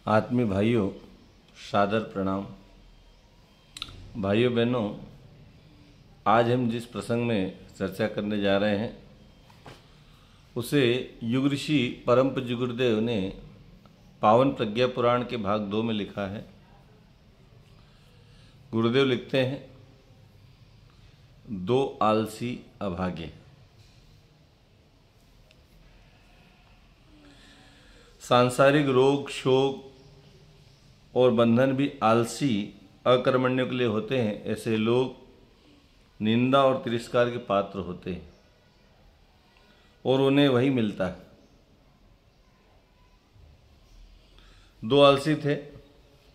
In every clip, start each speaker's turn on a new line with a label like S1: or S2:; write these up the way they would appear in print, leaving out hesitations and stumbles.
S1: आत्मीय भाइयों, सादर प्रणाम। भाइयों बहनों, आज हम जिस प्रसंग में चर्चा करने जा रहे हैं उसे युग ऋषि परम पूज्य गुरुदेव ने पावन प्रज्ञा पुराण के भाग 2 में लिखा है। गुरुदेव लिखते हैं, दो आलसी अभागे। सांसारिक रोग, शोक और बंधन भी आलसी अकर्मण्यों के लिए होते हैं। ऐसे लोग निंदा और तिरस्कार के पात्र होते हैं और उन्हें वही मिलता है। दो आलसी थे,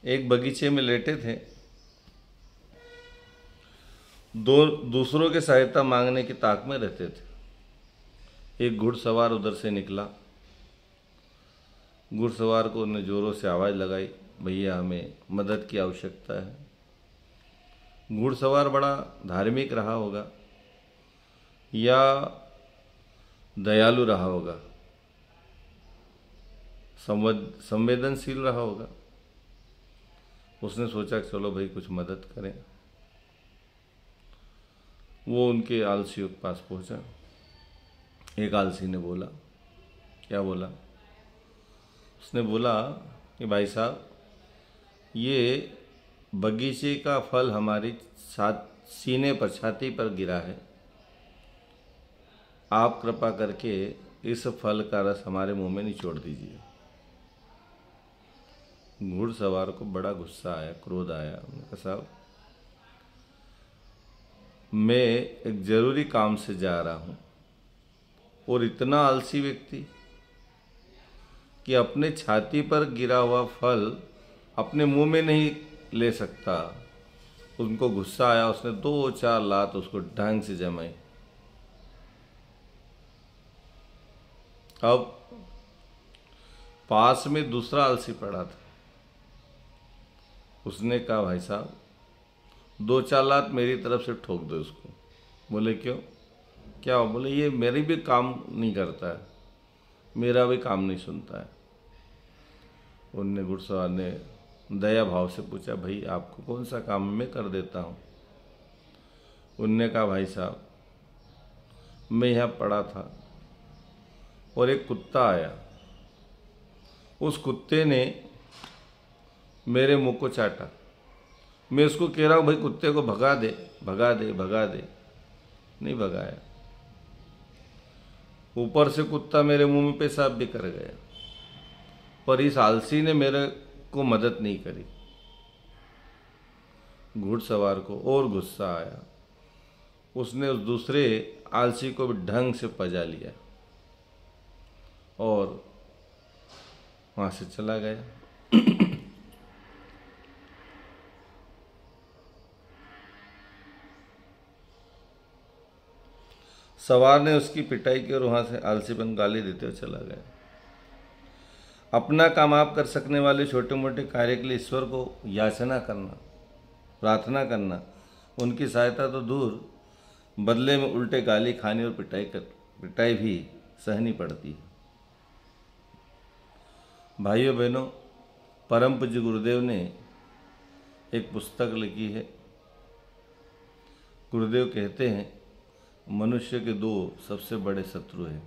S1: एक बगीचे में लेटे थे। दो दूसरों की सहायता मांगने की ताक में रहते थे। एक घुड़सवार उधर से निकला। घुड़सवार को उन्हें जोरों से आवाज़ लगाई, भैया हमें मदद की आवश्यकता है। घुड़सवार बड़ा धार्मिक रहा होगा या दयालु रहा होगा, संवेदनशील रहा होगा। उसने सोचा कि चलो भाई कुछ मदद करें। वो उनके आलसियों के पास पहुंचा। एक आलसी ने बोला, क्या बोला? उसने बोला कि भाई साहब, ये बगीचे का फल हमारी सीने पर, छाती पर गिरा है। आप कृपा करके इस फल का रस हमारे मुंह में निचोड़ दीजिए। घुड़सवार को बड़ा गुस्सा आया, क्रोध आया। उन्होंने कहा, साहब मैं एक जरूरी काम से जा रहा हूं और इतना आलसी व्यक्ति कि अपने छाती पर गिरा हुआ फल अपने मुंह में नहीं ले सकता। उनको गुस्सा आया। उसने 2-4 लात उसको ढंग से जमाई। अब पास में दूसरा आलसी पड़ा था। उसने कहा, भाई साहब 2-4 लात मेरी तरफ से ठोक दो उसको। बोले क्यों, क्या हो? बोले ये मेरी भी काम नहीं करता है, मेरा भी काम नहीं सुनता है। उनने घुड़सवार ने दया भाव से पूछा, भाई आपको कौन सा काम मैं कर देता हूँ? उनने कहा, भाई साहब मैं यहाँ पड़ा था और एक कुत्ता आया। उस कुत्ते ने मेरे मुंह को चाटा। मैं उसको कह रहा हूँ भाई कुत्ते को भगा दे, भगा दे, भगा दे, नहीं भगाया। ऊपर से कुत्ता मेरे मुंह में पेशाब भी कर गया, पर इस आलसी ने मेरे को मदद नहीं करी। घुड़सवार को और गुस्सा आया। उसने उस दूसरे आलसी को भी ढंग से पजा लिया और वहां से चला गया। सवार ने उसकी पिटाई की और वहां से आलसीपन गाली देते हुए चला गया। अपना काम आप कर सकने वाले छोटे मोटे कार्य के लिए ईश्वर को याचना करना, प्रार्थना करना, उनकी सहायता तो दूर, बदले में उल्टे गाली खानी और पिटाई भी सहनी पड़ती है। भाइयों बहनों, परम पूज्य गुरुदेव ने एक पुस्तक लिखी है। गुरुदेव कहते हैं, मनुष्य के 2 सबसे बड़े शत्रु हैं,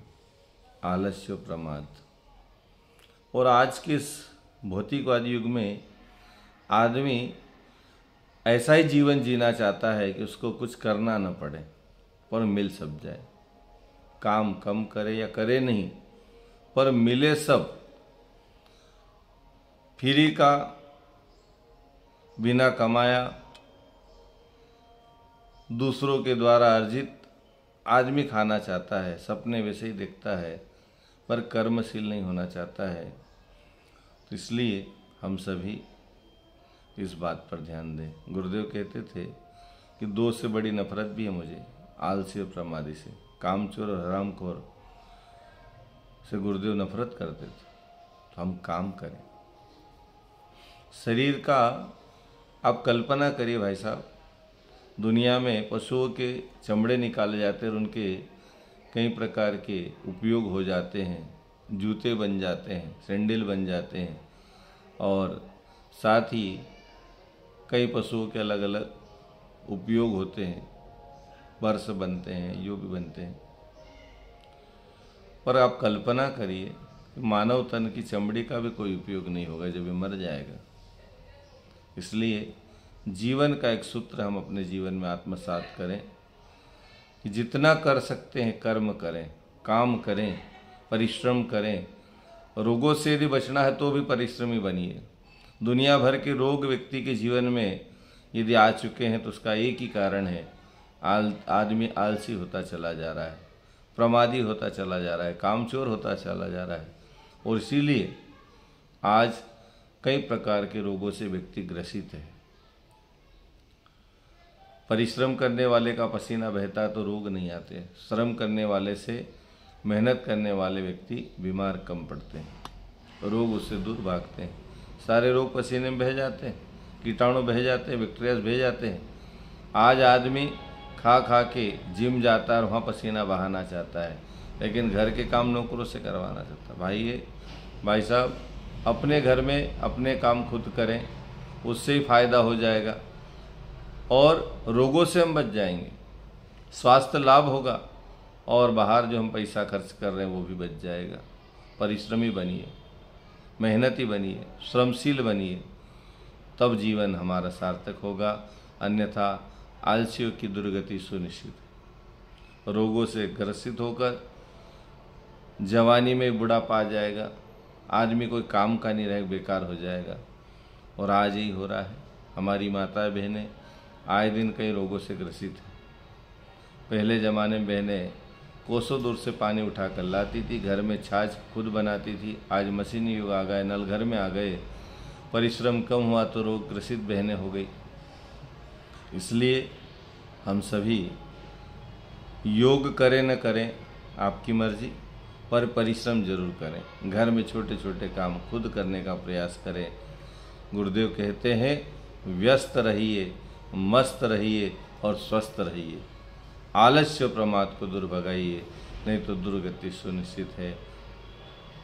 S1: आलस्य और प्रमाद। और आज के इस भौतिकवादी युग में आदमी ऐसा ही जीवन जीना चाहता है कि उसको कुछ करना न पड़े पर मिल सब जाए। काम कम करे या करे नहीं, पर मिले सब। फ्री का, बिना कमाया, दूसरों के द्वारा अर्जित आदमी खाना चाहता है। सपने वैसे ही देखता है पर कर्मशील नहीं होना चाहता है। तो इसलिए हम सभी इस बात पर ध्यान दें। गुरुदेव कहते थे कि 2 से बड़ी नफरत भी है मुझे, आलसी और प्रमादी से। कामचोर और हरामखोर से गुरुदेव नफरत करते थे। तो हम काम करें। शरीर का आप कल्पना करिए भाई साहब, दुनिया में पशुओं के चमड़े निकाले जाते हैं और उनके कई प्रकार के उपयोग हो जाते हैं। जूते बन जाते हैं, सैंडल बन जाते हैं, और साथ ही कई पशुओं के अलग अलग उपयोग होते हैं, वर्ष बनते हैं, युग बनते हैं। पर आप कल्पना करिए मानव तन की चमड़ी का भी कोई उपयोग नहीं होगा जब ये मर जाएगा। इसलिए जीवन का एक सूत्र हम अपने जीवन में आत्मसात करें कि जितना कर सकते हैं कर्म करें, काम करें, परिश्रम करें। रोगों से यदि बचना है तो भी परिश्रमी बनिए। दुनिया भर के रोग व्यक्ति के जीवन में यदि आ चुके हैं तो उसका एक ही कारण है, आदमी आलसी होता चला जा रहा है, प्रमादी होता चला जा रहा है, कामचोर होता चला जा रहा है। और इसीलिए आज कई प्रकार के रोगों से व्यक्ति ग्रसित है। परिश्रम करने वाले का पसीना बहता है तो रोग नहीं आते। श्रम करने वाले से, मेहनत करने वाले व्यक्ति बीमार कम पड़ते हैं, रोग उससे दूर भागते हैं। सारे रोग पसीने में बह जाते हैं, कीटाणु बह जाते हैं, बैक्टीरिया बह जाते हैं। आज आदमी खा खा के जिम जाता है और वहाँ पसीना बहाना चाहता है, लेकिन घर के काम नौकरों से करवाना चाहता है। भाई साहब, अपने घर में अपने काम खुद करें, उससे ही फायदा हो जाएगा और रोगों से हम बच जाएंगे, स्वास्थ्य लाभ होगा और बाहर जो हम पैसा खर्च कर रहे हैं वो भी बच जाएगा। परिश्रमी बनिए, मेहनती बनिए, श्रमशील बनिए, तब जीवन हमारा सार्थक होगा। अन्यथा आलसियों की दुर्गति सुनिश्चित है। रोगों से ग्रसित होकर जवानी में बुढ़ापा आ जाएगा, आदमी कोई काम का नहीं रहेगा, बेकार हो जाएगा। और आज यही हो रहा है। हमारी माताएं बहनें आए दिन कई रोगों से ग्रसित हैं। पहले ज़माने में बहनें कोसों दूर से पानी उठा कर लाती थी, घर में छाछ खुद बनाती थी। आज मशीनी युग आ गए, नल घर में आ गए, परिश्रम कम हुआ तो रोग ग्रसित बहनें हो गई। इसलिए हम सभी योग करें न करें आपकी मर्जी, पर परिश्रम जरूर करें। घर में छोटे छोटे काम खुद करने का प्रयास करें। गुरुदेव कहते हैं व्यस्त रहिए, मस्त रहिए और स्वस्थ रहिए। आलस्य प्रमाद को दूर भगाइए, नहीं तो दुर्गति सुनिश्चित है।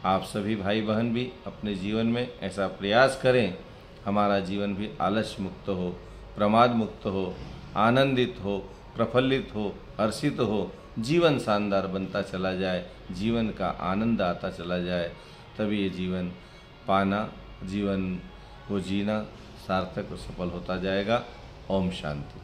S1: आप सभी भाई बहन भी अपने जीवन में ऐसा प्रयास करें, हमारा जीवन भी आलस्य मुक्त हो, प्रमाद मुक्त हो, आनंदित हो, प्रफुल्लित हो, हर्षित हो, जीवन शानदार बनता चला जाए, जीवन का आनंद आता चला जाए। तभी ये जीवन पाना, जीवन को जीना सार्थक और सफल होता जाएगा। ओम शांति।